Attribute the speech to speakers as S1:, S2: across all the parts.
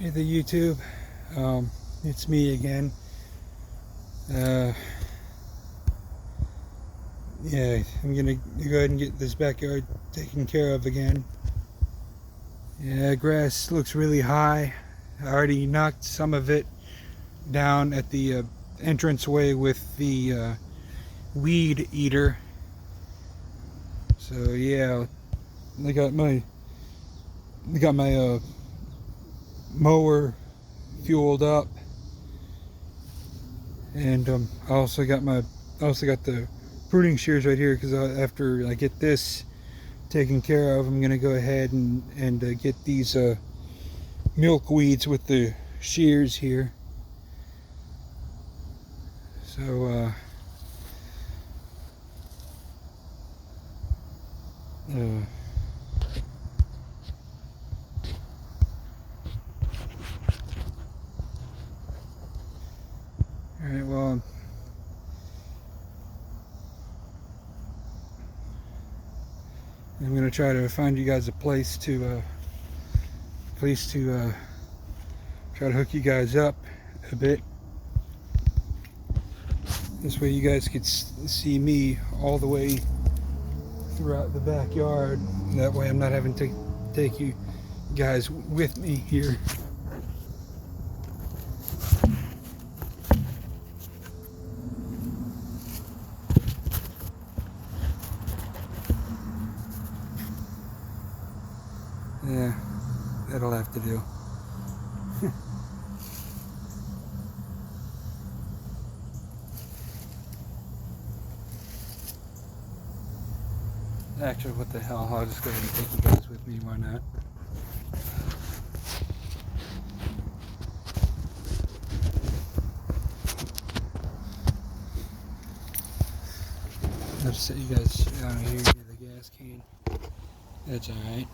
S1: Hey, the YouTube. It's me again. Yeah, I'm gonna go ahead and get this backyard taken care of again. Yeah, grass looks really high. I already knocked some of it down at the entranceway with the weed eater. So yeah, I got my mower fueled up, and I also got the pruning shears right here, because after I get this taken care of, I'm gonna go ahead and get these milk weeds with the shears here. So alright, well, I'm gonna try to find you guys a place to try to hook you guys up a bit. This way you guys could see me all the way throughout the backyard. That way I'm not having to take you guys with me here. Yeah, that'll have to do. Actually, what the hell, I'll just go ahead and take you guys with me, why not? I'll just set you guys down here near the gas can. That's alright.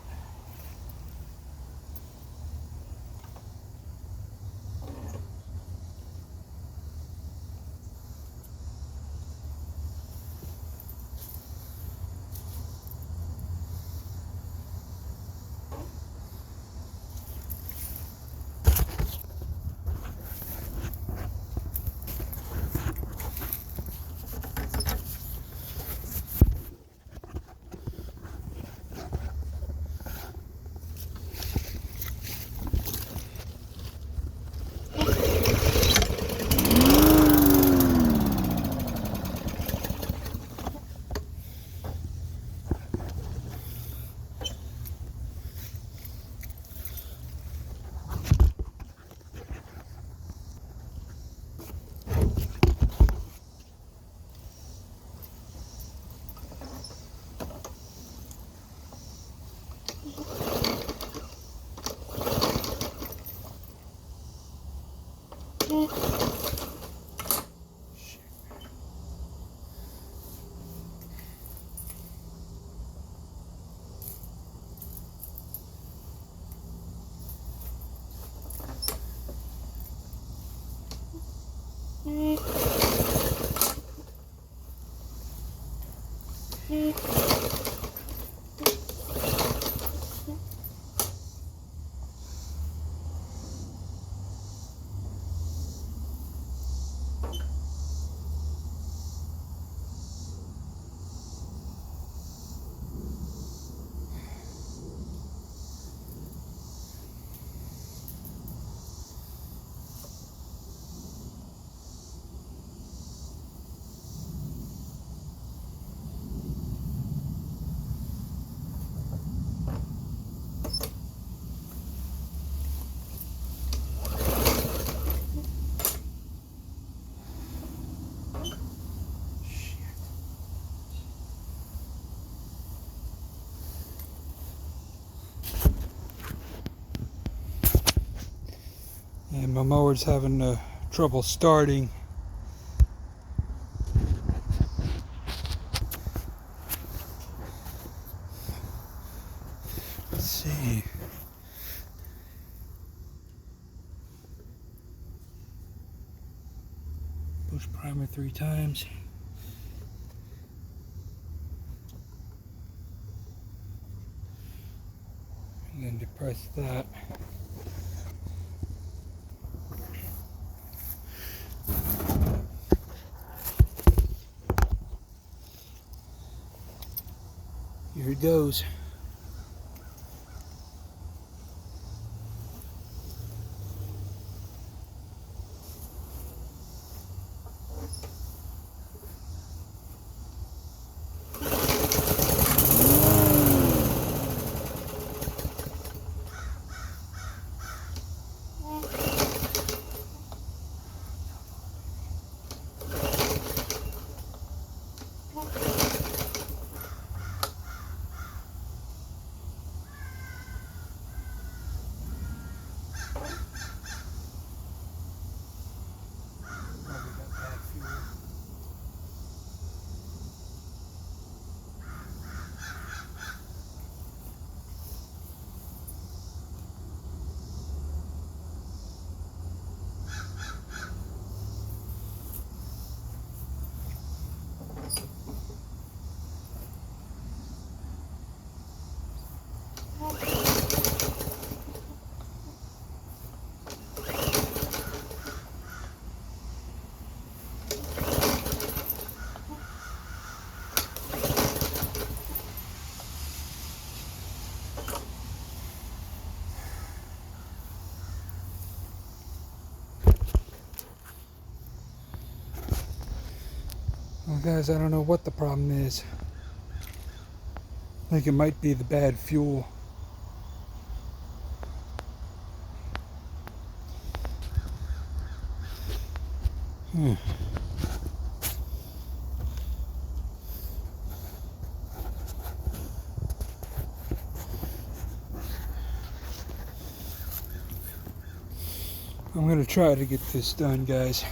S1: And my mower's having trouble starting. Let's see. Push primer 3 times. And then depress that. it goes. Well, guys, I don't know what the problem is. I think it might be the bad fuel. I'm going to try to get this done, guys.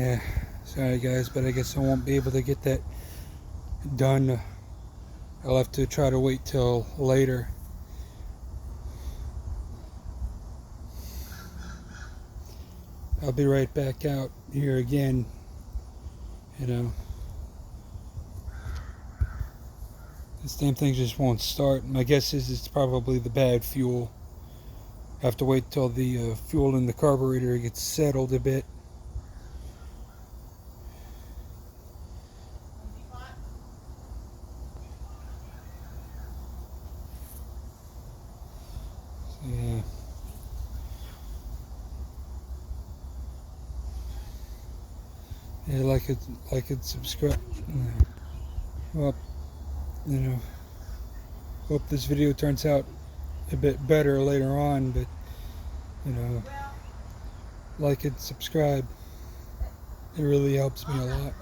S1: Yeah, sorry guys, but I guess I won't be able to get that done. I'll have to try to wait till later. I'll be right back out here again, you know. This damn thing just won't start. My guess is it's probably the bad fuel. I have to wait till the fuel in the carburetor gets settled a bit. Yeah. Yeah, like it, subscribe. Well, you know, hope this video turns out a bit better later on, but, you know, like and subscribe. It really helps me a lot.